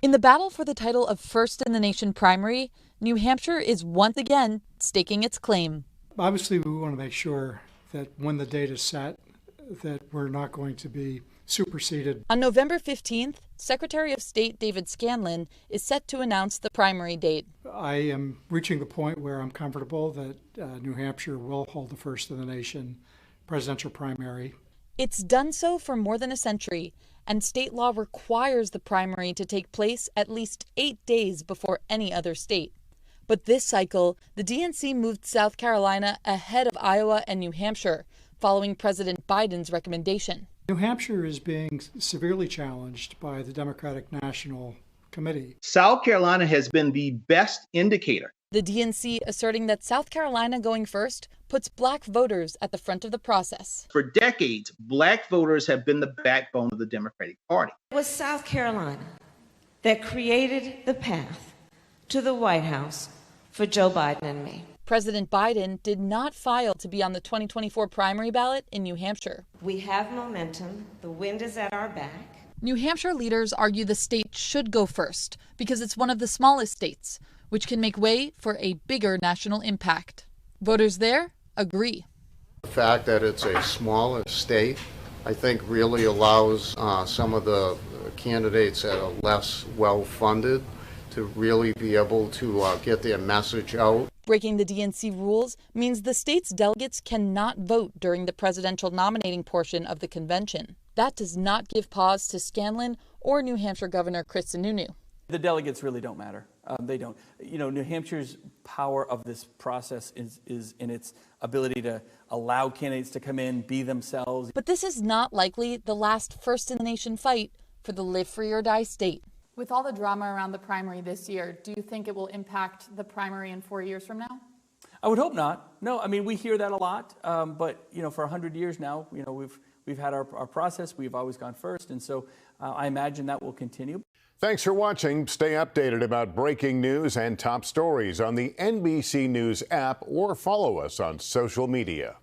In the battle for the title of first in the nation primary, New Hampshire is once again staking its claim. Obviously, we want to make sure that when the date is set, that we're not going to be superseded. On November 15th, Secretary of State David Scanlan is set to announce the primary date. I am reaching the point where I'm comfortable that New Hampshire will hold the first in the nation presidential primary. It's done so for more than a century, and state law requires the primary to take place at least 8 days before any other state. But this cycle, the DNC moved South Carolina ahead of Iowa and New Hampshire, following President Biden's recommendation. New Hampshire is being severely challenged by the Democratic National Committee. South Carolina has been the best indicator. The DNC asserting that South Carolina going first puts black voters at the front of the process. For decades, black voters have been the backbone of the Democratic Party. It was South Carolina that created the path to the White House for Joe Biden and me. President Biden did not file to be on the 2024 primary ballot in New Hampshire. We have momentum. The wind is at our back. New Hampshire leaders argue the state should go first because it's one of the smallest states, which can make way for a bigger national impact. Voters there agree. The fact that it's a smaller state, I think, really allows some of the candidates that are less well-funded to really be able to get their message out. Breaking the DNC rules means the state's delegates cannot vote during the presidential nominating portion of the convention. That does not give pause to Scanlan or New Hampshire Governor Chris Sununu. The delegates really don't matter. They don't. You know, New Hampshire's power of this process is in its ability to allow candidates to come in, be themselves. But this is not likely the last first-in-the-nation fight for the live free or die state. With all the drama around the primary this year, do you think it will impact the primary in 4 years from now? I would hope not. No, I mean, we hear that a lot, but, you know, for 100 years now, you know, we've had our process. We've always gone first, and so I imagine that will continue. Thanks for watching. Stay updated about breaking news and top stories on the NBC News app or follow us on social media.